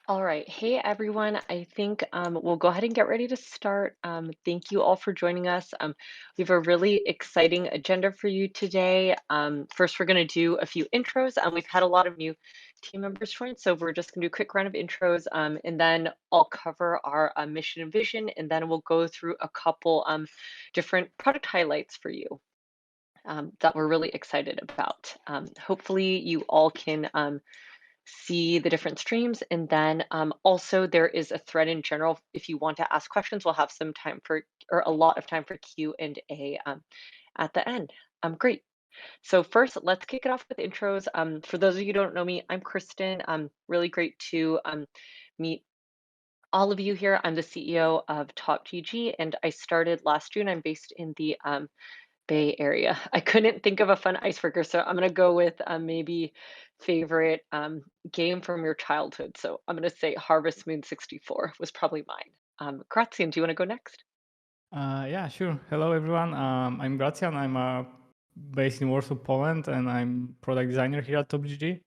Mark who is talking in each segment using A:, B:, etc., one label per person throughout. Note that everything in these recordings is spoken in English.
A: All right. Hey, everyone. I think we'll go ahead and get ready to start. Thank you all for joining us. We have a really exciting agenda for you today. First, we're going to do a few intros. We've had a lot of new team members join, so we're just going to do a quick round of intros, and then I'll cover our mission and vision, and then we'll go through a couple different product highlights for you that we're really excited about. Hopefully, you all can see the different streams. And then also there is a thread in general. If you want to ask questions, we'll have some time for, or a lot of time for Q&A at the end. Great. So first, let's kick it off with intros. For those of you who don't know me, I'm Kristin. Really great to meet all of you here. I'm the CEO of TopGG, and I started last June. I'm based in the Bay Area. I couldn't think of a fun icebreaker, so I'm gonna go with maybe favorite game from your childhood. So I'm gonna say Harvest Moon 64 was probably mine. Gracjan, do you want to go next?
B: Yeah, sure. Hello, everyone. I'm Gracjan. I'm based in Warsaw, Poland, and I'm product designer here at TopGG.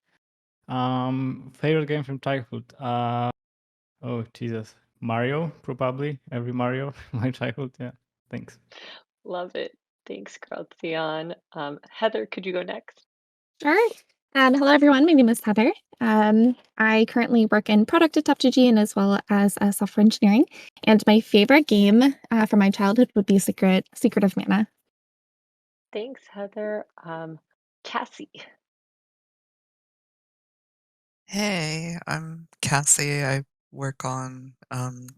B: Favorite game from childhood? Oh, Jesus. Mario, probably. Every Mario, my childhood. Yeah, thanks.
A: Love it. Thanks, Gracjan. Heather, could you go next?
C: Sure. And hello, everyone. My name is Heather. I currently work in product at TopGG and as well as software engineering. And my favorite game from my childhood would be Secret of Mana.
A: Thanks, Heather. Cassie.
D: Hey, I'm Cassie. I work on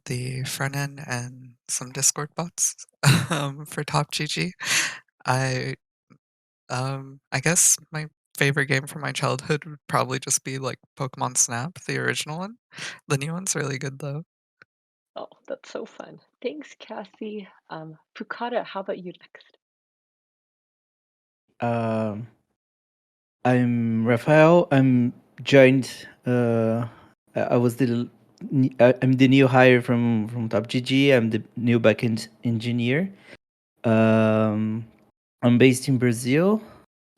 D: the front end and some Discord bots for TopGG. I I guess my favorite game from my childhood would probably just be like Pokemon Snap, the original one. The new one's really good though.
A: Oh, that's so fun. Thanks, Cassie. Fukada, how about you next?
E: Um, I'm Raphael. I'm joined. I was I'm the new hire from TopGG. I'm the new backend engineer. Um, I'm based in Brazil.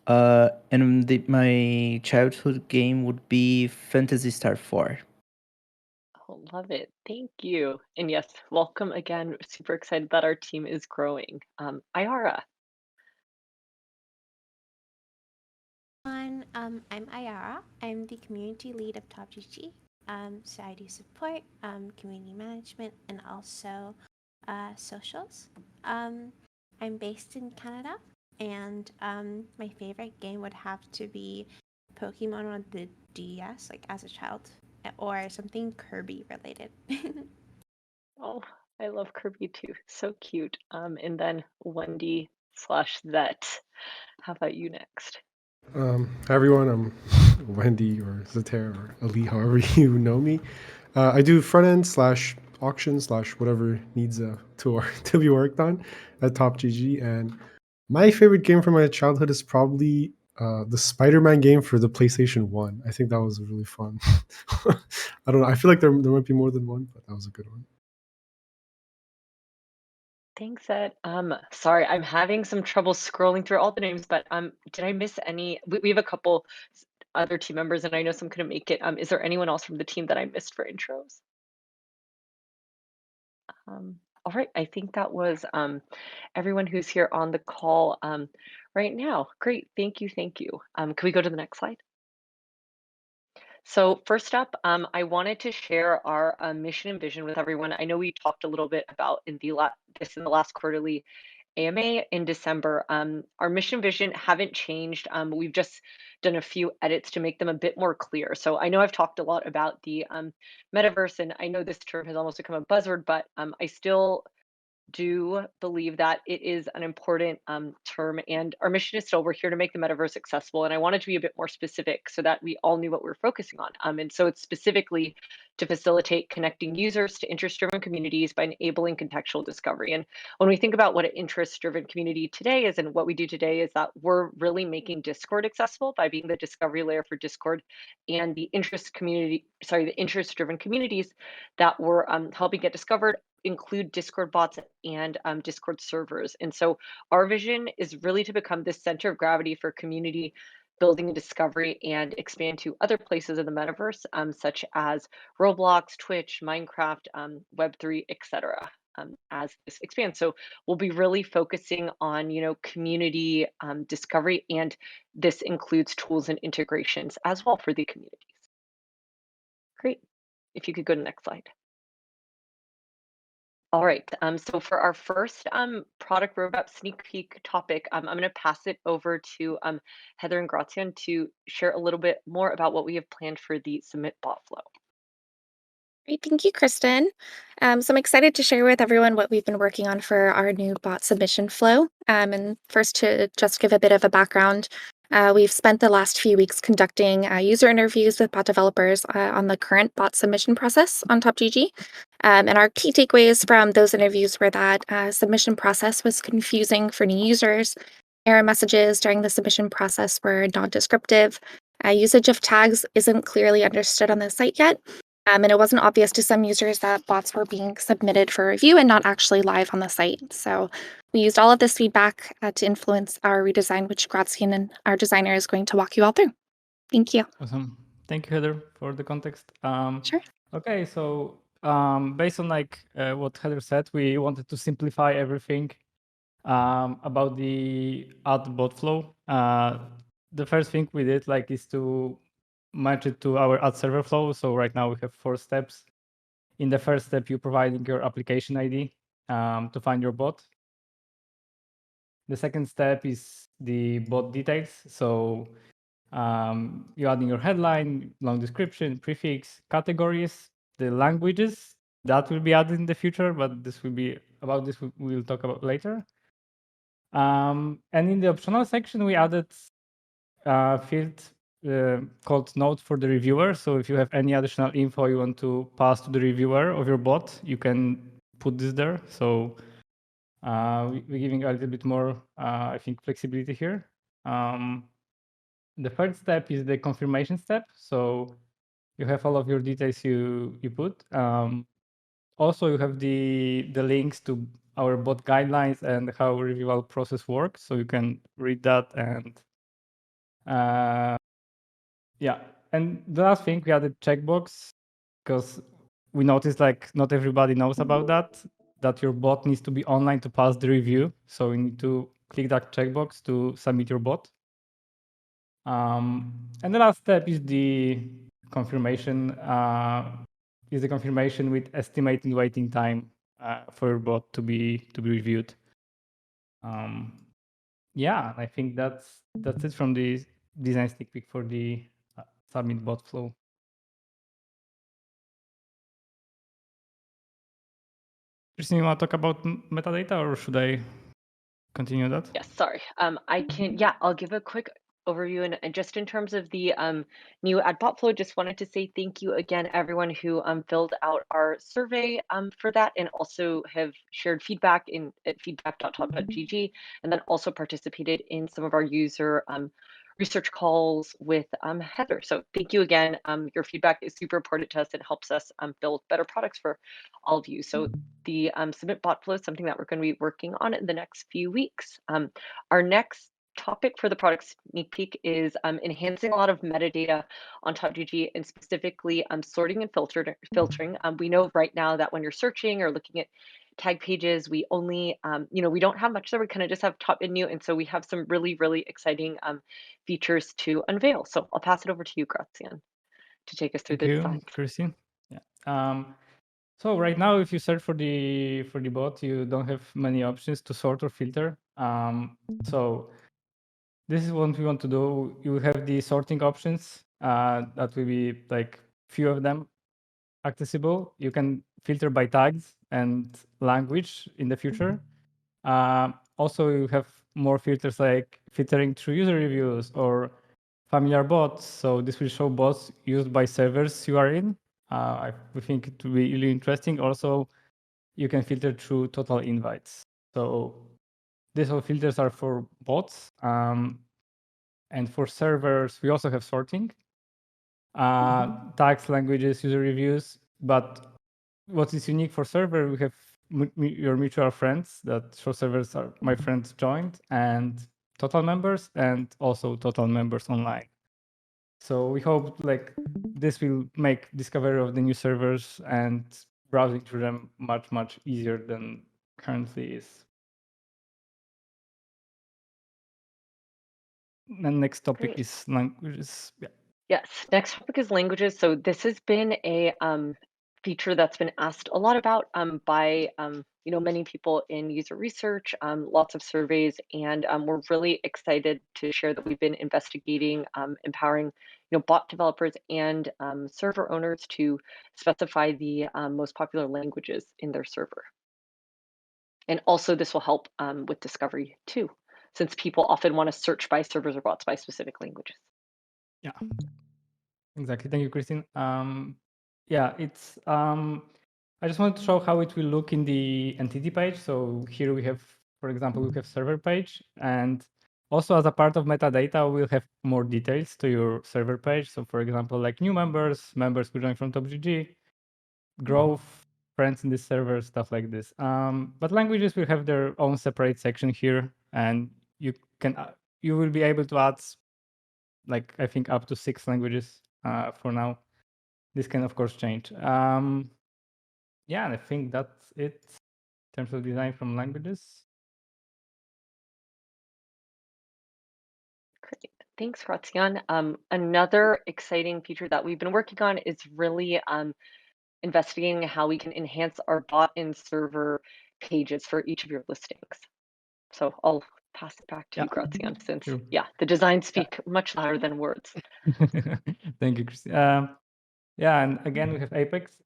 E: And my childhood game would be Fantasy Star 4.
A: Oh, love it. Thank you. And yes, welcome again. Super excited that our team is growing. Iara.
F: I'm Iara. I'm the community lead of TopGG. So I do support, community management, and also socials. I'm based in Canada, and my favorite game would have to be Pokemon on the DS, like as a child, or something Kirby related.
A: Oh, I love Kirby too. So cute. And then Wendy slash Zet. How about you next?
G: Hi everyone, I'm Wendy or Xetera or Ali, however you know me. I do front end slash auction slash whatever needs to be worked on at Top GG. And my favorite game from my childhood is probably the Spider-Man game for the PlayStation 1. I think that was really fun. I don't know. I feel like there might be more than one, but that was a good one.
A: Thanks, Zet. Sorry, I'm having some trouble scrolling through all the names, but did I miss any? We have a couple other team members, and I know some couldn't make it. Is there anyone else from the team that I missed for intros? All right, I think that was everyone who's here on the call right now. Great, thank you, thank you. Can we go to the next slide? So first up, I wanted to share our mission and vision with everyone. I know we talked a little bit about in the last quarterly AMA in December. Our mission vision haven't changed. We've just done a few edits to make them a bit more clear. So I know I've talked a lot about the metaverse, and I know this term has almost become a buzzword, but I still do believe that it is an important term, and our mission is still we're here to make the metaverse accessible. And I wanted to be a bit more specific so that we all knew what we're focusing on. And so it's specifically to facilitate connecting users to interest-driven communities by enabling contextual discovery. And when we think about what an interest-driven community today is and what we do today is that we're really making Discord accessible by being the discovery layer for Discord and the interest-driven communities that we're helping get discovered include Discord bots and Discord servers. And so our vision is really to become this center of gravity for community building a discovery and expand to other places in the metaverse, such as Roblox, Twitch, Minecraft, Web3, etc. As this expands. So we'll be really focusing on, community discovery, and this includes tools and integrations as well for the communities. Great. If you could go to the next slide. All right. So for our first product roadmap sneak peek topic, I'm going to pass it over to Heather and Gracjan to share a little bit more about what we have planned for the submit bot flow.
C: Great, thank you, Kristin. So I'm excited to share with everyone what we've been working on for our new bot submission flow. And first, to just give a bit of a background, we've spent the last few weeks conducting user interviews with bot developers on the current bot submission process on TopGG. And our key takeaways from those interviews were that submission process was confusing for new users. Error messages during the submission process were non-descriptive. Usage of tags isn't clearly understood on the site yet. And it wasn't obvious to some users that bots were being submitted for review and not actually live on the site. So we used all of this feedback to influence our redesign, which Gracjan and our designer is going to walk you all through. Thank you.
B: Awesome. Thank you, Heather, for the context.
C: Sure.
B: Okay, so based on what Heather said, we wanted to simplify everything about the ad bot flow. The first thing we did is to match it to our ad server flow. So right now we have 4 steps. In the first step, you're providing your application ID to find your bot. The second step is the bot details. So you're adding your headline, long description, prefix, categories, the languages that will be added in the future, but this we'll talk about later. And in the optional section, we added a field called note for the reviewer. So if you have any additional info you want to pass to the reviewer of your bot, you can put this there. So we're giving a little bit more, I think, flexibility here. The third step is the confirmation step. So you have all of your details you put. Also, you have the links to our bot guidelines and how reviewal process works. So you can read that. And yeah. And the last thing, we added checkbox because we noticed not everybody knows about that your bot needs to be online to pass the review. So you need to click that checkbox to submit your bot. And the last step is the confirmation. Is the confirmation with estimated waiting time for your bot to be reviewed. Yeah, I think that's it from the design sneak peek for the submit bot flow. Kristin, you want to talk about metadata, or should I continue that?
A: Yes, sorry. I can, I'll give a quick overview, and just in terms of the new ad bot flow, just wanted to say thank you again, everyone who filled out our survey for that, and also have shared feedback at feedback.top.gg, and then also participated in some of our user research calls with Heather. So thank you again. Your feedback is super important to us. It helps us build better products for all of you. So the submit bot flow is something that we're going to be working on in the next few weeks. Our next topic for the product sneak peek is enhancing a lot of metadata on TopGG, and specifically sorting and filtering. We know right now that when you're searching or looking at tag pages, we only, we don't have much there. We kind of just have top and new. And so we have some really, really exciting features to unveil. So I'll pass it over to you, Gracjan, to take us through the design.
B: Kristin. Yeah. So right now, if you search for the bot, you don't have many options to sort or filter. So this is what we want to do. You have the sorting options. That will be few of them accessible. You can filter by tags and language in the future. Also, you have more filters like filtering through user reviews or familiar bots. So this will show bots used by servers you are in. We think it will be really interesting. Also, you can filter through total invites. So these all filters are for bots. And for servers, we also have sorting. Tags, languages, user reviews. But what is unique for server, we have your mutual friends that show servers are my friends joined, and total members and also total members online. So we hope this will make discovery of the new servers and browsing through them much easier than currently is. And next topic
A: Great.
B: is languages. Yeah.
A: Yes, next topic is languages. So this has been a feature that's been asked a lot about by many people in user research, lots of surveys, and we're really excited to share that we've been investigating empowering bot developers and server owners to specify the most popular languages in their server. And also this will help with discovery too, since people often want to search by servers or bots by specific languages.
B: Yeah, exactly. Thank you, Kristin. Yeah, it's. I just wanted to show how it will look in the entity page. So here we have, for example, we have server page, and also as a part of metadata, we'll have more details to your server page. So for example, like new members, members who join from TopGG, growth, friends in this server, stuff like this. But languages will have their own separate section here, and you will be able to add I think up to 6 languages for now. This can of course change. Yeah, and I think that's it in terms of design from languages.
A: Great. Thanks, Gracjan. Another exciting feature that we've been working on is really investigating how we can enhance our bot and server pages for each of your listings. So I'll pass it back to you, Gracjan, since
B: Sure.
A: the designs speak much louder than words.
B: Thank you, Kristin. Yeah, and again we have Apex.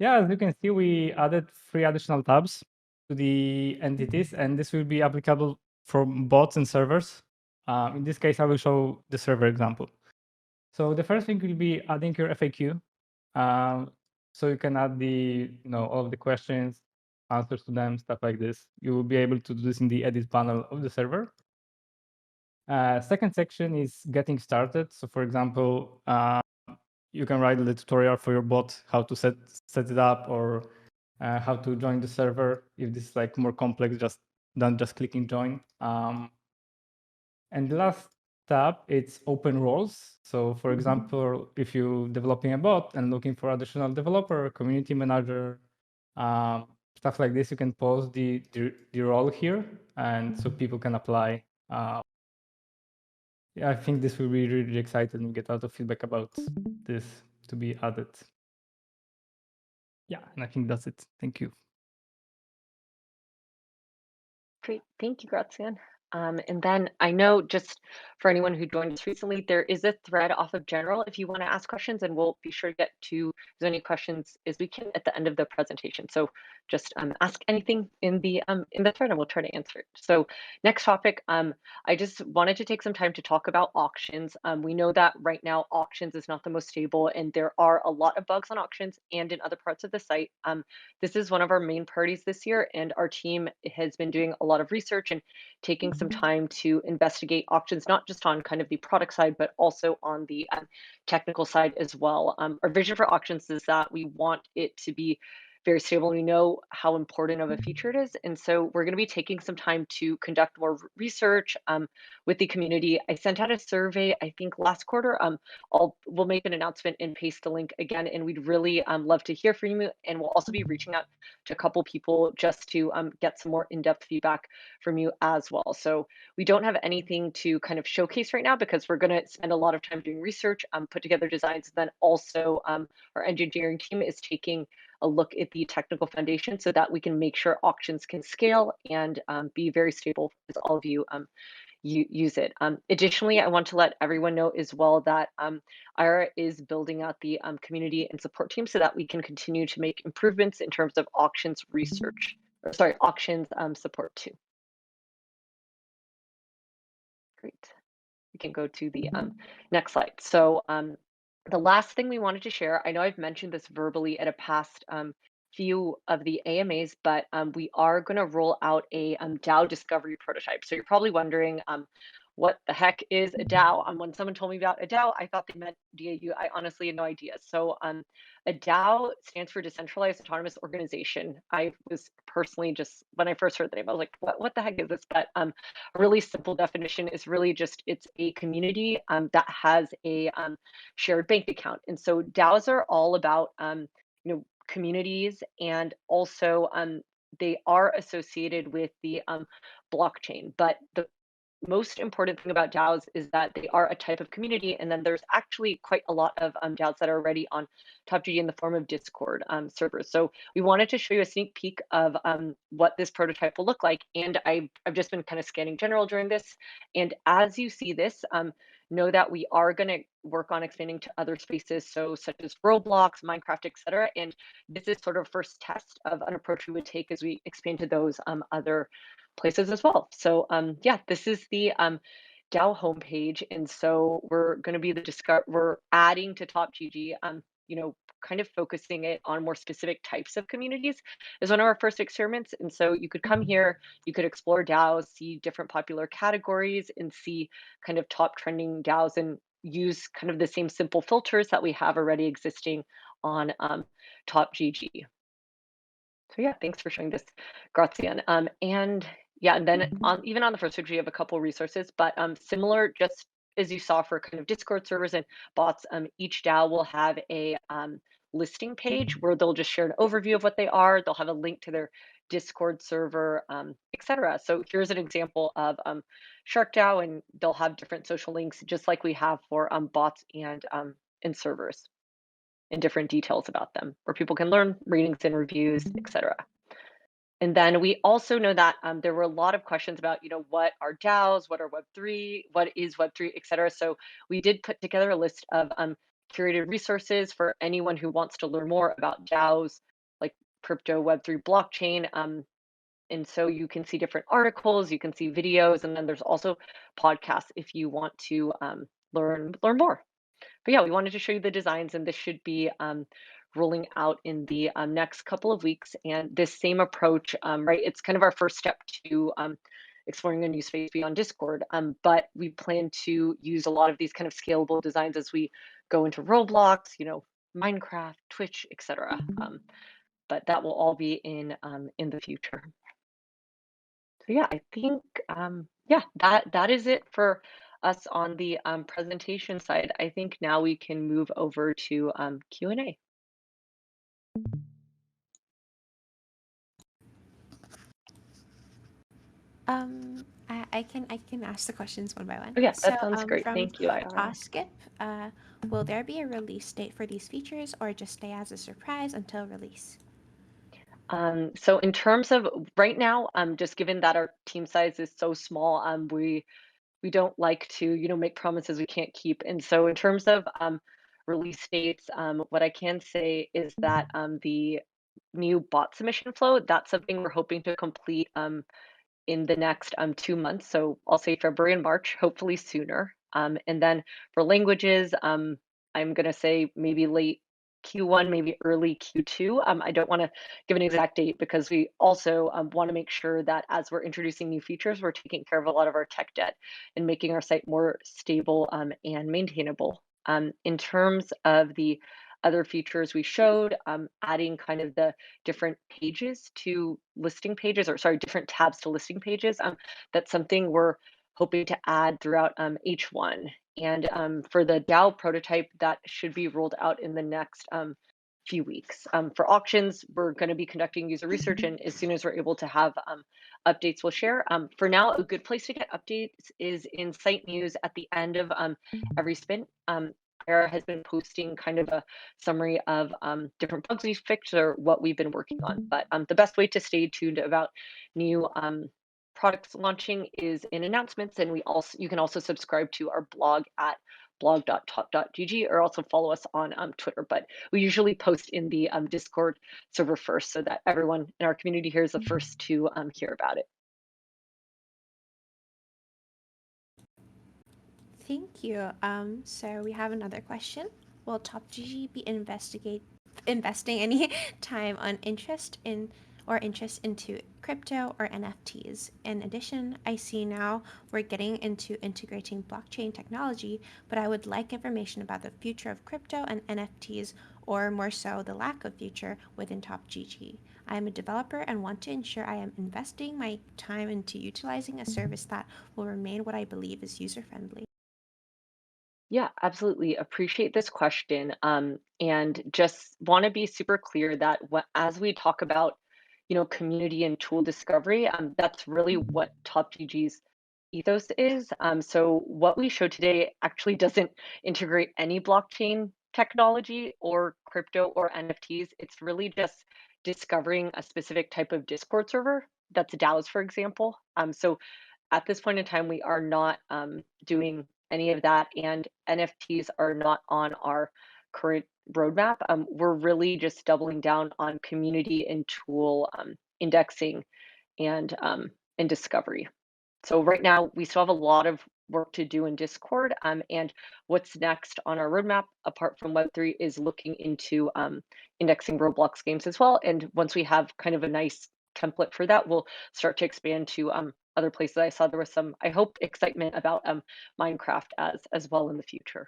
B: Yeah, as you can see, we added 3 additional tabs to the entities, and this will be applicable for bots and servers. In this case, I will show the server example. So the first thing will be adding your FAQ. So you can add all of the questions, answers to them, stuff like this. You will be able to do this in the edit panel of the server. Second section is getting started. So for example, you can write the tutorial for your bot, how to set it up, or how to join the server if this is more complex than just clicking join. And the last tab, it's open roles. So for example, if you're developing a bot and looking for additional developer, community manager, stuff like this, you can post the role here, and so people can apply. Yeah, I think this will be really exciting and get a lot of feedback about this to be added. Yeah, and I think that's it. Thank you.
A: Great, thank you, Gracjan. And then I know, just for anyone who joined us recently, there is a thread off of general if you want to ask questions, and we'll be sure to get to as many questions as we can at the end of the presentation. So just ask anything in the thread and we'll try to answer it. So next topic, I just wanted to take some time to talk about auctions. We know that right now auctions is not the most stable, and there are a lot of bugs on auctions and in other parts of the site. This is one of our main priorities this year, and our team has been doing a lot of research and taking some time to investigate auctions, not just on kind of the product side, but also on the technical side as well. Our vision for auctions is that we want it to be very stable. We know how important of a feature it is. And so we're going to be taking some time to conduct more research with the community. I sent out a survey, I think last quarter. We'll make an announcement and paste the link again. And we'd really love to hear from you. And we'll also be reaching out to a couple people just to get some more in-depth feedback from you as well. So we don't have anything to kind of showcase right now because we're going to spend a lot of time doing research, put together designs. Then also our engineering team is taking a look at the technical foundation so that we can make sure auctions can scale and be very stable as all of you use it. Additionally, I want to let everyone know as well that Iara is building out the community and support team so that we can continue to make improvements in terms of auctions research, or sorry, auctions support too. Great. We can go to the next slide. So the last thing we wanted to share, I know I've mentioned this verbally at a past few of the AMAs, but we are going to roll out a DAO Discovery Prototype. So you're probably wondering, what the heck is a DAO? When someone told me about a DAO, I thought they meant DAU. I honestly had no idea. So a DAO stands for Decentralized Autonomous Organization. I was personally just, when I first heard the name, I was like, what the heck is this? But a really simple definition is really just, it's a community that has a shared bank account. And so DAOs are all about, communities, and also they are associated with the blockchain. But the most important thing about DAOs is that they are a type of community, and then there's actually quite a lot of DAOs that are already on TopGG in the form of Discord servers. So we wanted to show you a sneak peek of what this prototype will look like, and I've just been kind of scanning general during this, and as you see this, know that we are going to work on expanding to other spaces, so such as Roblox, Minecraft, etc. And this is sort of first test of an approach we would take as we expand to those other places as well. So yeah, this is the DAO homepage, and so we're going to be we're adding to TopGG, kind of focusing it on more specific types of communities is one of our first experiments. And so you could come here, you could explore DAOs, see different popular categories, and see kind of top trending DAOs, and use kind of the same simple filters that we have already existing on TopGG. So yeah, thanks for showing this, Gracjan. And yeah, and then even on the first page, we have a couple resources, but similar, just as you saw for kind of Discord servers and bots, each DAO will have a listing page where they'll just share an overview of what they are. They'll have a link to their Discord server, etc. So here's an example of Shark DAO, and they'll have different social links, just like we have for bots and servers, and different details about them, where people can learn ratings and reviews, etc. And then we also know that there were a lot of questions about, what are DAOs, what are Web3, what is Web3, etc. So we did put together a list of curated resources for anyone who wants to learn more about DAOs, like crypto, Web3, blockchain. And so you can see different articles, you can see videos, and then there's also podcasts if you want to learn more. But yeah, we wanted to show you the designs, and this should be rolling out in the next couple of weeks. And this same approach, right, it's kind of our first step to exploring a new space beyond Discord. But we plan to use a lot of these kind of scalable designs as we go into Roblox, Minecraft, Twitch, etc. But that will all be in the future. So yeah, I think yeah, that is it for us on the presentation side. I think now we can move over to Q&A.
F: I can ask the questions one by one.
A: Oh yeah,
F: So,
A: that sounds great.
F: from
A: Thank you, Iara.
F: Oskip, will there be a release date for these features, or just stay as a surprise until release?
A: So in terms of right now, just given that our team size is so small, we don't like to, make promises we can't keep. And so in terms of release dates, what I can say is that the new bot submission flow, that's something we're hoping to complete in the next 2 months. So I'll say February and March, hopefully sooner. And then for languages, I'm going to say maybe late Q1, maybe early Q2. I don't want to give an exact date, because we also want to make sure that as we're introducing new features, we're taking care of a lot of our tech debt and making our site more stable and maintainable. In terms of the other features we showed, adding kind of the different pages to listing pages, or sorry, different tabs to listing pages. That's something we're hoping to add throughout H1. And for the DAO prototype, that should be rolled out in the next few weeks. For auctions, we're going to be conducting user research, and as soon as we're able to have updates, we'll share. For now, a good place to get updates is in site news at the end of every spin. Iara has been posting kind of a summary of different bugs we've fixed or what we've been working on. But the best way to stay tuned about new products launching is in announcements, and you can also subscribe to our blog at blog.top.gg, or also follow us on Twitter. But we usually post in the Discord server first, so that everyone in our community here is the first to hear about it.
F: Thank you. So we have another question. Will TopGG be investing any time on interest in or interest into crypto or NFTs. In addition, I see now we're getting into integrating blockchain technology, but I would like information about the future of crypto and NFTs, or more so, the lack of future within TopGG. I am a developer and want to ensure I am investing my time into utilizing a service that will remain what I believe is user-friendly.
A: Yeah, absolutely. Appreciate this question. And just want to be super clear that as we talk about, community and tool discovery, that's really what TopGG's ethos is. So what we showed today actually doesn't integrate any blockchain technology or crypto or NFTs. It's really just discovering a specific type of Discord server that's DAOs, for example. So at this point in time, we are not doing any of that, and NFTs are not on our current roadmap. We're really just doubling down on community and tool indexing and discovery. So right now, we still have a lot of work to do in Discord. And what's next on our roadmap, apart from Web3, is looking into indexing Roblox games as well. And once we have kind of a nice template for that, we'll start to expand to other places. I saw there was some, I hope, excitement about Minecraft as well in the future.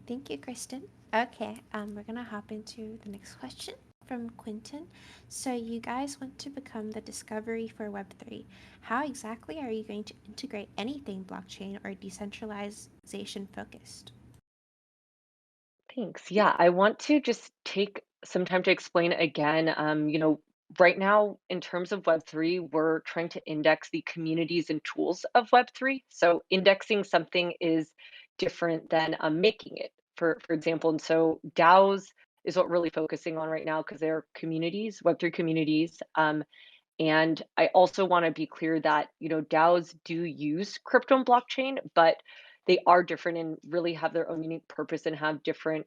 F: Thank you, Kristin. Okay, we're gonna hop into the next question from Quinton. So you guys want to become the discovery for Web3. How exactly are you going to integrate anything blockchain or decentralization focused?
A: Thanks. Yeah, I want to just take some time to explain again. Right now, in terms of Web3, we're trying to index the communities and tools of Web3. So indexing something is different than making it, for example. And so DAOs is what we're really focusing on right now because they're communities, Web3 communities. And I also want to be clear that, DAOs do use crypto and blockchain, but they are different and really have their own unique purpose and have different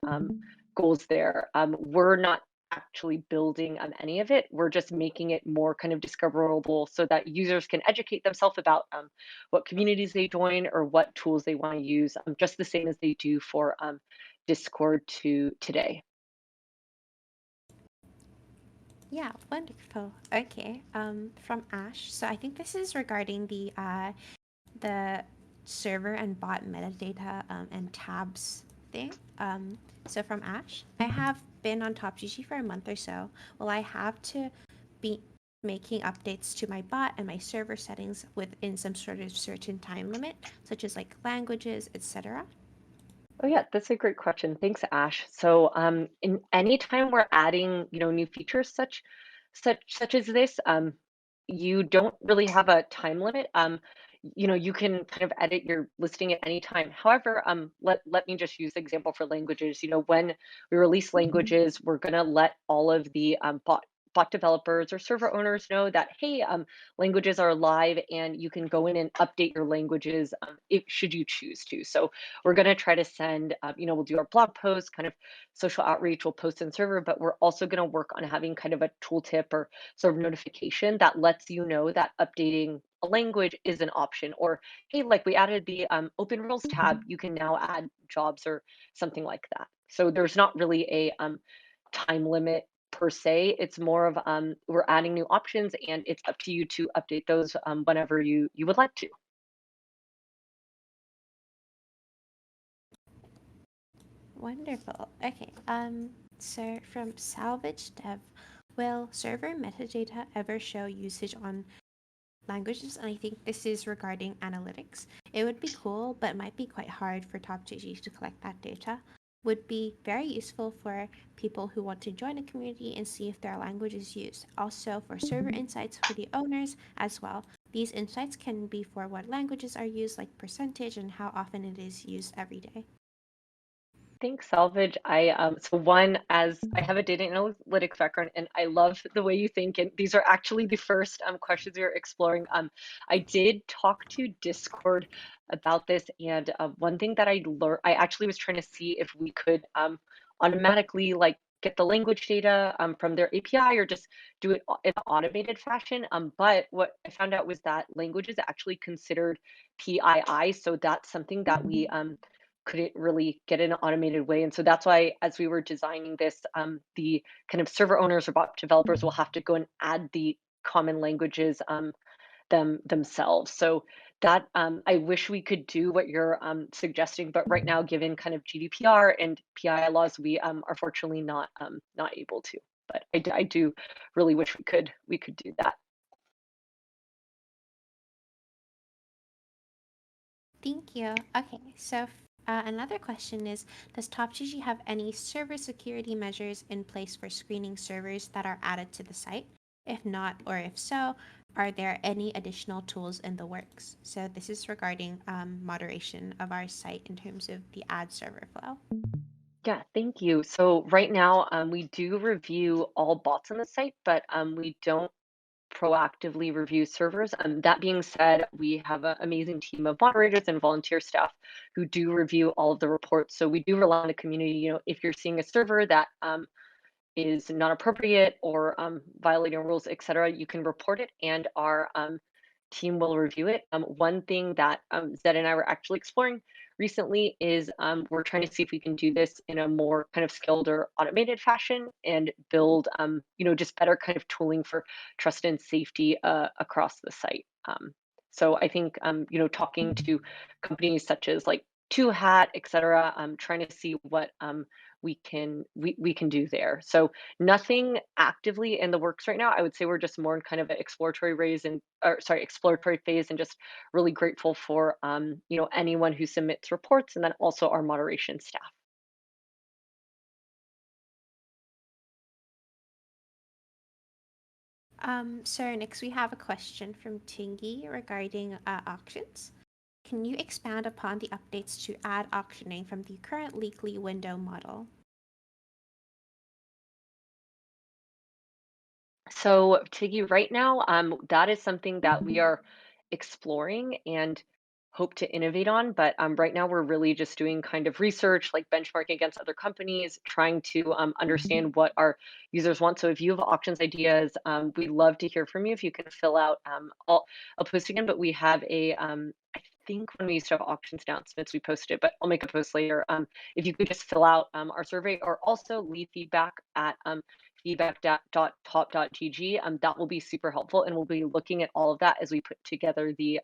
A: goals there. We're not actually building any of it. We're just making it more kind of discoverable so that users can educate themselves about what communities they join or what tools they want to use, just the same as they do for Discord today.
F: Yeah, wonderful. Okay, from Ash. So I think this is regarding the server and bot metadata and tabs thing. So from Ash, I have been on TopGG for a month or so. Will I have to be making updates to my bot and my server settings within some sort of certain time limit, such as like languages, etc.?
A: Oh yeah, that's a great question. Thanks, Ash. So in any time we're adding, new features such as this, you don't really have a time limit. You can kind of edit your listing at any time. However, let me just use the example for languages. When we release languages, we're gonna let all of the bot developers or server owners know that, hey, languages are live and you can go in and update your languages if should you choose to. So we're going to try to send, we'll do our blog posts, kind of social outreach, we'll post in server, but we're also going to work on having kind of a tooltip or sort of notification that lets you know that updating a language is an option, or hey, like we added the open roles tab, you can now add jobs or something like that. So there's not really a time limit per se. It's more of we're adding new options and it's up to you to update those whenever you would like to.
F: Wonderful. Okay. So from Salvage Dev, will server metadata ever show usage on languages? And I think this is regarding analytics. It would be cool, but might be quite hard for TopGG to collect that data. Would be very useful for people who want to join a community and see if their language is used. Also for server insights for the owners as well. These insights can be for what languages are used, like percentage, and how often it is used every day.
A: Thanks, Salvage. As I have a data analytics background, and I love the way you think, and these are actually the first questions we are exploring. I did talk to Discord about this, and one thing that I learned, I actually was trying to see if we could automatically get the language data from their API or just do it in an automated fashion. But what I found out was that language is actually considered PII, so that's something that we couldn't really get in an automated way. And so that's why, as we were designing this, the kind of server owners or bot developers will have to go and add the common languages themselves. So that I wish we could do what you're suggesting, but right now, given kind of GDPR and PII laws, we are fortunately not able to. But I do really wish we could do that.
F: Thank you. Okay, so another question is, does TopGG have any server security measures in place for screening servers that are added to the site? If not, or if so, are there any additional tools in the works? So this is regarding moderation of our site in terms of the ad server flow.
A: Yeah, thank you. So right now, we do review all bots on the site, but we don't proactively review servers. That being said, we have an amazing team of moderators and volunteer staff who do review all of the reports. So we do rely on the community. You know, if you're seeing a server that is not appropriate or violating rules, etc., you can report it, and our team will review it. One thing that Zed and I were actually exploring recently is we're trying to see if we can do this in a more kind of skilled or automated fashion and build, just better kind of tooling for trust and safety across the site. So I think, talking to companies such as like Two Hat, etc., trying to see what we can do there. So nothing actively in the works right now. I would say we're just more in kind of an exploratory phase, and just really grateful for anyone who submits reports, and then also our moderation staff.
F: So next we have a question from Tingy regarding auctions. Can you expand upon the updates to ad auctioning from the current weekly window model?
A: So Tiggy, right now, that is something that we are exploring and hope to innovate on. But right now, we're really just doing kind of research, like benchmarking against other companies, trying to understand what our users want. So if you have auctions ideas, we'd love to hear from you. If you can fill out, I'll post again, but we have I think when we used to have auctions announcements, we posted it, but I'll make a post later. If you could just fill out our survey, or also leave feedback at feedback.top.gg, that will be super helpful, and we'll be looking at all of that as we put together the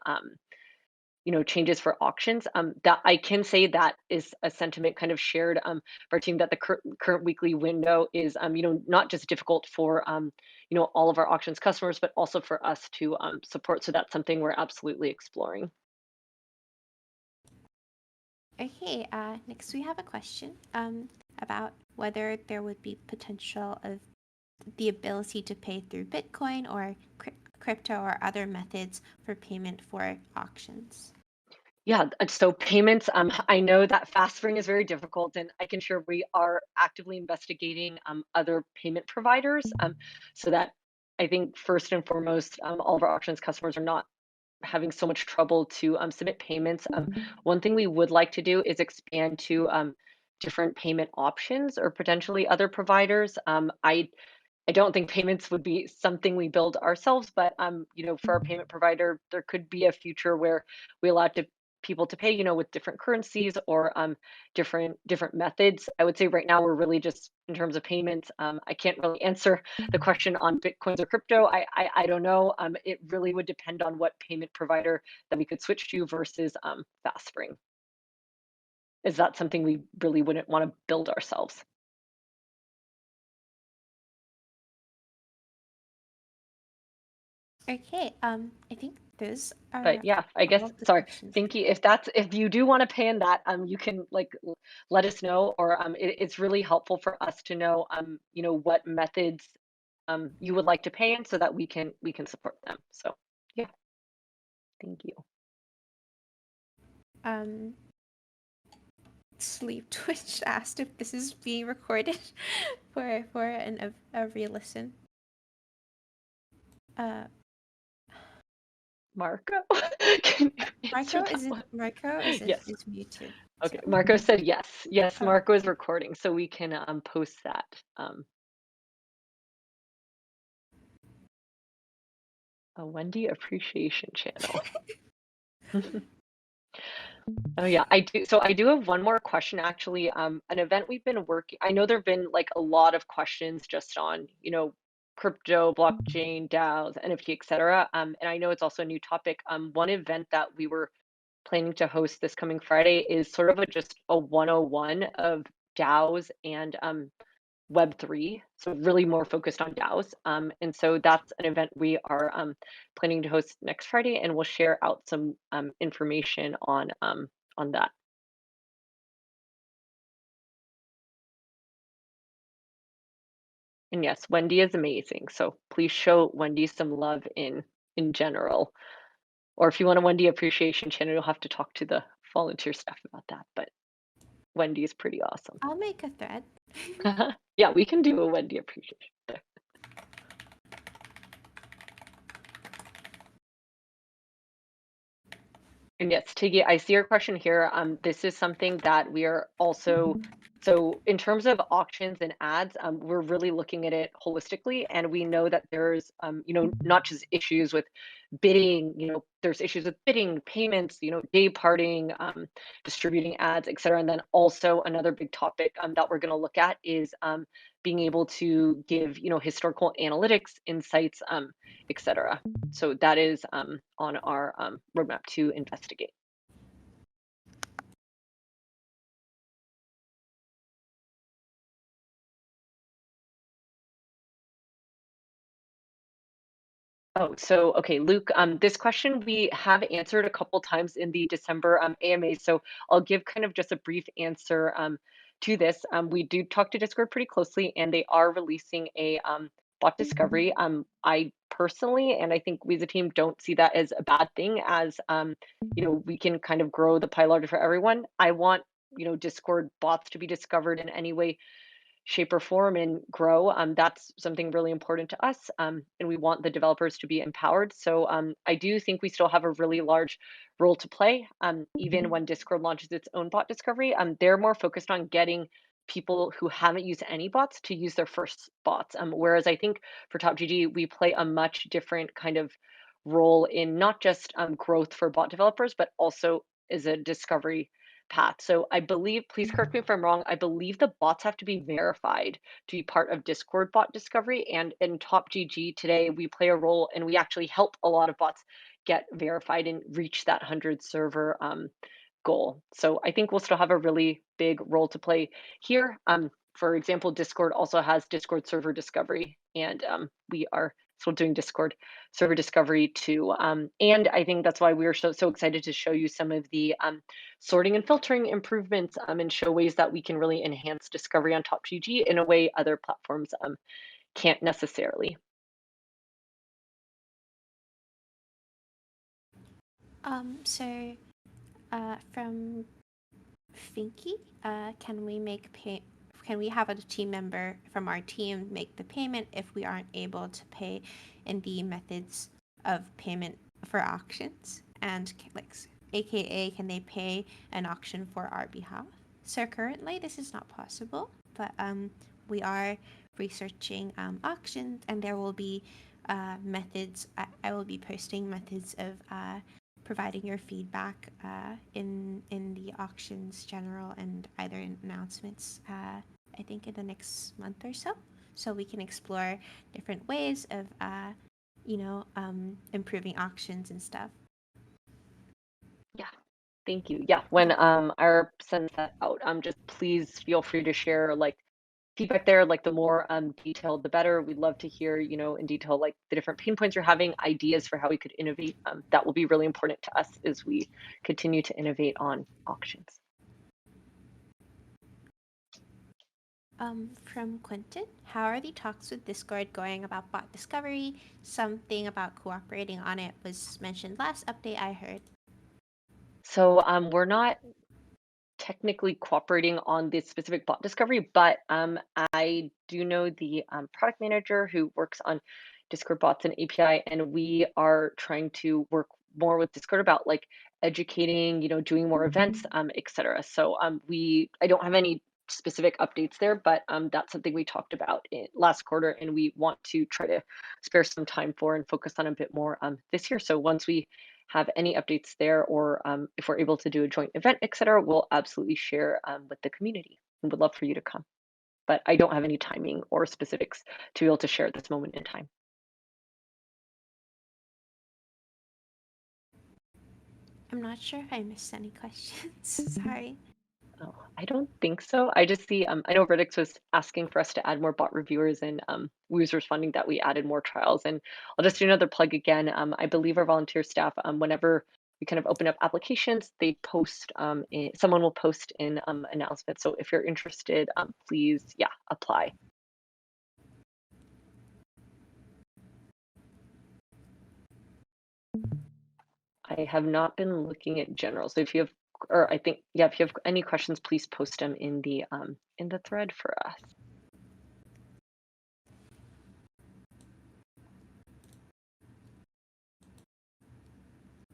A: changes for auctions. That I can say that is a sentiment kind of shared by our team, that the current weekly window is not just difficult for all of our auctions customers, but also for us to support. So that's something we're absolutely exploring.
F: Okay, next we have a question about whether there would be potential of the ability to pay through Bitcoin or crypto or other methods for payment for auctions.
A: Yeah, so payments, I know that fast ring is very difficult, and I can share we are actively investigating other payment providers, so that I think first and foremost, all of our auctions customers are not having so much trouble to submit payments. One thing we would like to do is expand to different payment options or potentially other providers. I don't think payments would be something we build ourselves, but for our payment provider, there could be a future where we allow people to pay, with different currencies or different methods. I would say right now we're really just in terms of payments. I can't really answer the question on Bitcoins or crypto. I don't know. It really would depend on what payment provider that we could switch to versus FastSpring. Is that something we really wouldn't want to build ourselves?
F: Okay, I think those are.
A: But yeah, I guess, sorry, Thinky, if you do want to pay in that, you can let us know, or it's really helpful for us to know, what methods you would like to pay in, so that we can support them. So yeah, thank you.
F: Sleep Twitch asked if this is being recorded for a re-listen.
A: Marco?
F: Marco is
A: Yes.
F: is muted.
A: Okay,
F: So.
A: Marco said yes. Yes,
F: Oh.
A: Marco is recording, so we can post that. A Wendy appreciation channel. Oh yeah, I do. So I do have one more question actually. An event we've been working. I know there've been like a lot of questions just on, crypto, blockchain, DAOs, NFT, etc. And I know it's also a new topic. One event that we were planning to host this coming Friday is sort of just a 101 of DAOs and Web3, so really more focused on DAOs. And so that's an event we are planning to host next Friday, and we'll share out some information on that. And yes, Wendy is amazing. So please show Wendy some love in general. Or if you want a Wendy appreciation channel, you'll have to talk to the volunteer staff about that. But Wendy is pretty awesome.
F: I'll make a thread.
A: Yeah, we can do a Wendy appreciation. And yes, Tiggy, I see your question here. This is something that we are also, so in terms of auctions and ads, we're really looking at it holistically, and we know that there's, not just issues with bidding, there's issues with bidding, payments, day parting, distributing ads, et cetera. And then also another big topic that we're going to look at is being able to give, historical analytics, insights, et cetera. So that is on our roadmap to investigate. Oh, so okay, Luke, this question we have answered a couple times in the December AMA, so I'll give kind of just a brief answer to this. We do talk to Discord pretty closely, and they are releasing a bot discovery. I personally, and I think we as a team don't see that as a bad thing, as we can kind of grow the pie larger for everyone. I want Discord bots to be discovered in any way, shape, or form and grow. That's something really important to us, and we want the developers to be empowered. So I do think we still have a really large role to play. Even when Discord launches its own bot discovery, they're more focused on getting people who haven't used any bots to use their first bots. Whereas I think for TopGG, we play a much different kind of role in not just growth for bot developers, but also as a discovery path. So I believe, please correct me if I'm wrong, I believe the bots have to be verified to be part of Discord bot discovery. And in TopGG today, we play a role and we actually help a lot of bots get verified and reach that 100 server goal. So I think we'll still have a really big role to play here. For example, Discord also has Discord server discovery, and we are still doing Discord server discovery too. And I think that's why we were so excited to show you some of the sorting and filtering improvements and show ways that we can really enhance discovery on TopGG in a way other platforms can't necessarily.
F: So from Finky, can we have a team member from our team make the payment if we aren't able to pay in the methods of payment for auctions? And AKA, can they pay an auction for our behalf? So currently this is not possible, but we are researching auctions, and there will be methods. I will be posting methods of providing your feedback in the auctions general and either in announcements, I think in the next month or so. So we can explore different ways of, improving auctions and stuff.
A: Yeah, thank you. Yeah, when our sends that out, just please feel free to share feedback there. The more detailed, the better. We'd love to hear, in detail, the different pain points you're having, ideas for how we could innovate. That will be really important to us as we continue to innovate on auctions.
F: From Quentin, how are the talks with Discord going about bot discovery? Something about cooperating on it was mentioned last update I heard.
A: So we're not technically cooperating on this specific bot discovery, but I do know the product manager who works on Discord bots and API, and we are trying to work more with Discord about educating, doing more events, etc. So I don't have any specific updates there, but that's something we talked about last quarter, and we want to try to spare some time for and focus on a bit more this year. So once we have any updates there, or if we're able to do a joint event, etc., we'll absolutely share with the community, and would love for you to come. But I don't have any timing or specifics to be able to share at this moment in time.
F: I'm not sure if I missed any questions. Sorry.
A: Oh, I don't think so. I just see, I know Riddix was asking for us to add more bot reviewers, and we was responding that we added more trials. And I'll just do another plug again. I believe our volunteer staff, whenever we kind of open up applications, they post, someone will post in announcements. So if you're interested, please, yeah, apply. I have not been looking at general. So if you have, or I think, yeah, if you have any questions, please post them in the thread for us.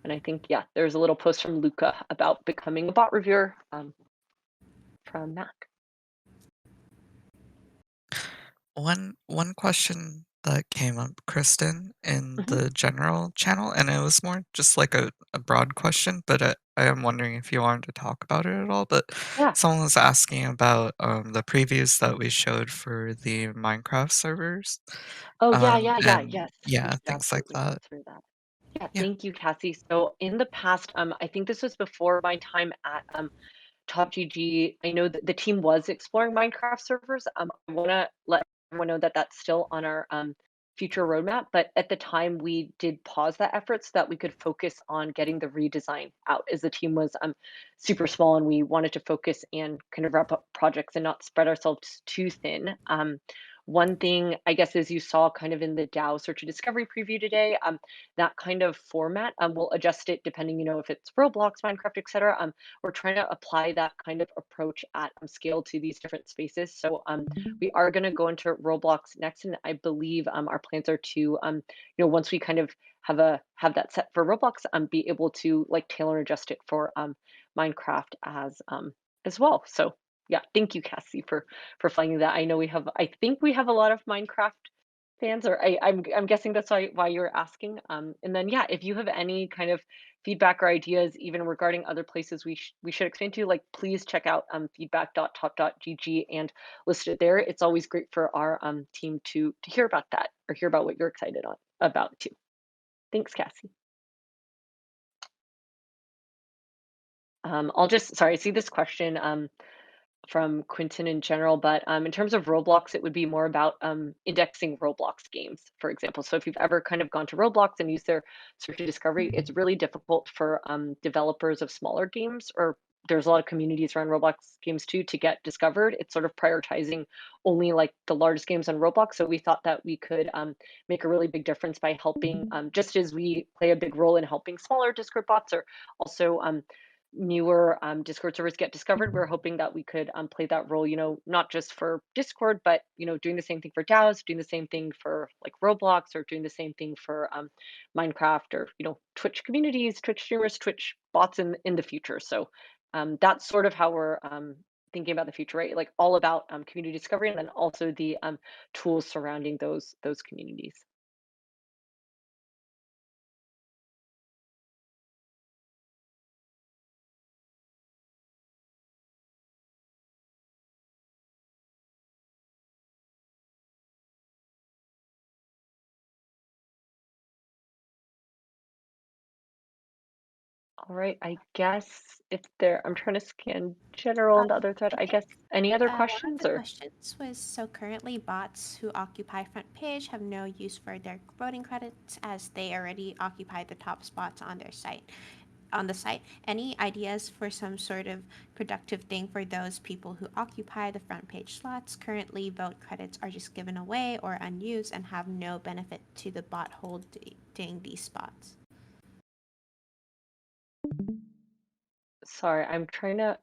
A: And I think, yeah, there's a little post from Luca about becoming a bot reviewer from Mac.
D: One question that came up, Kristin, in the general channel, and it was more just like a broad question, but I am wondering if you wanted to talk about it at all. But
A: Yeah.
D: someone was asking about the previews that we showed for the Minecraft servers.
A: Oh, yeah,
D: and
A: yes.
D: yeah,
A: We should
D: things like
A: absolutely
D: that.
A: answer that. Yeah,
D: Yeah.
A: thank you, Cassie. So in the past, I think this was before my time at TopGG. I know that the team was exploring Minecraft servers. I want to let everyone know that that's still on our future roadmap. But at the time, we did pause that effort so that we could focus on getting the redesign out, as the team was super small and we wanted to focus and kind of wrap up projects and not spread ourselves too thin. One thing, I guess, as you saw kind of in the DAO Search and Discovery preview today, that kind of format, we'll adjust it depending, if it's Roblox, Minecraft, etc. We're trying to apply that kind of approach at scale to these different spaces. So we are going to go into Roblox next, and I believe our plans are to, once we kind of have that set for Roblox, be able to like tailor and adjust it for Minecraft as well. So yeah, thank you, Cassie, for flagging that. I think we have a lot of Minecraft fans, or I'm guessing that's why you're asking. And then yeah, if you have any kind of feedback or ideas, even regarding other places we should expand to, like please check out feedback.top.gg and list it there. It's always great for our team to hear about that, or hear about what you're excited about too. Thanks, Cassie. Sorry, I see this question from Quinton in general, but in terms of Roblox, it would be more about indexing Roblox games, for example. So if you've ever kind of gone to Roblox and used their search and discovery, it's really difficult for developers of smaller games, or there's a lot of communities around Roblox games too, to get discovered. It's sort of prioritizing only like the largest games on Roblox. So we thought that we could make a really big difference by helping, just as we play a big role in helping smaller Discord bots, or also newer Discord servers get discovered. We're hoping that we could play that role, not just for Discord, but doing the same thing for DAOs, doing the same thing for like Roblox, or doing the same thing for Minecraft, or Twitch communities, Twitch streamers, Twitch bots in the future. So that's sort of how we're thinking about the future, right? Like all about community discovery, and then also the tools surrounding those communities. All right, I guess I'm trying to scan general and the other thread. I guess any other questions?
F: One of the
A: Or
F: questions was, so currently bots who occupy front page have no use for their voting credits, as they already occupy the top spots on their site. On the site, any ideas for some sort of productive thing for those people who occupy the front page slots? Currently, vote credits are just given away or unused and have no benefit to the bot holding these spots.
A: sorry, I'm trying to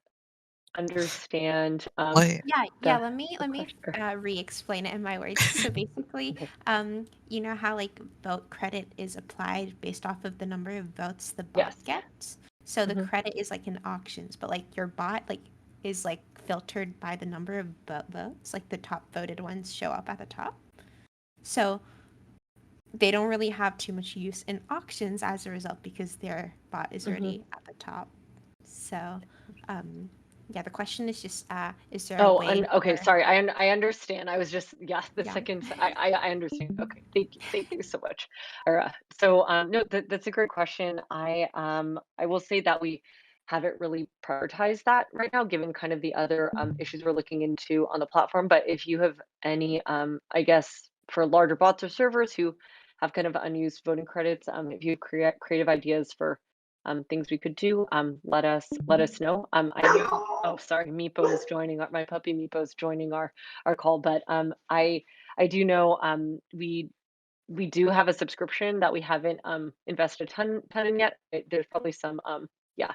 A: understand.
D: Wait,
F: Yeah. Let me
A: question.
F: re-explain it in my words. So basically,
A: Okay.
F: you know how like vote credit is applied based off of the number of votes the bot
A: Yes.
F: gets. So the
A: Mhm.
F: credit is like in auctions, but like your bot is like filtered by the number of votes. Like the top voted ones show up at the top. So they don't really have too much use in auctions as a result because their bot is already at the top. So, yeah, the question is just, is there a
A: Oh,
F: way
A: okay,
F: for,
A: sorry. I understand. I was just, yeah, the
F: yeah.
A: second I understand. Okay, thank you so much. Iara. So no, that's a great question. I will say that we haven't really prioritized that right now, given kind of the other issues we're looking into on the platform. But if you have any, I guess for larger bots or servers who have kind of unused voting credits, if you create creative ideas for things we could do, let us know. I know, oh, sorry, Meepo is joining. My puppy Meepo is joining our call, but I do know we do have a subscription that we haven't invested a ton in yet. There's probably some yeah,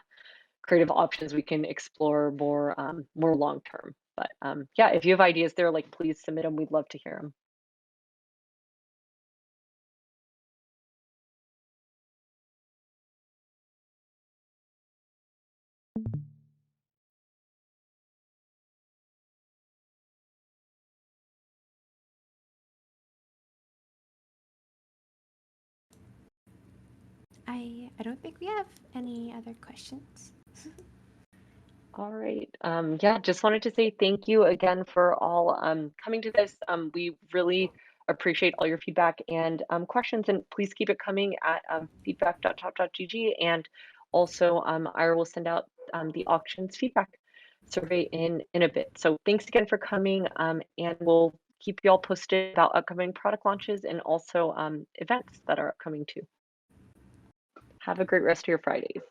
A: creative options we can explore more more long term. But yeah, if you have ideas there, like please submit them. We'd love to hear them.
F: I don't think we have any other questions.
A: All right. Yeah, just wanted to say thank you again for all coming to this. We really appreciate all your feedback and questions, and please keep it coming at feedback.top.gg. And also, Iara will send out the auctions feedback survey in a bit. So thanks again for coming, and we'll keep you all posted about upcoming product launches and also events that are upcoming too. Have a great rest of your Fridays.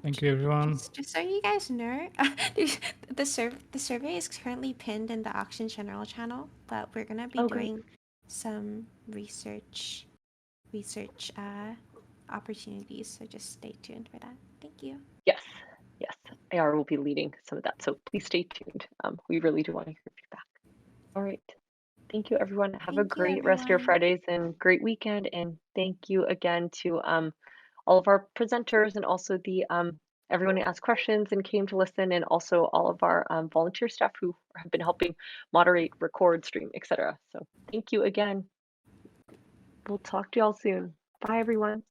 B: Thank you, everyone.
F: Just so you guys know, the survey is currently pinned in the auction general channel, but we're gonna be doing some research opportunities. So just stay tuned for that. Thank you.
A: Yes, Iara will be leading some of that, so please stay tuned. We really do want to hear feedback. All right, thank you, everyone. Have a great rest of your Fridays and great weekend. And thank you again to all of our presenters and also the everyone who asked questions and came to listen, and also all of our volunteer staff who have been helping moderate, record, stream, etc. So thank you again. We'll talk to y'all soon. Bye, everyone.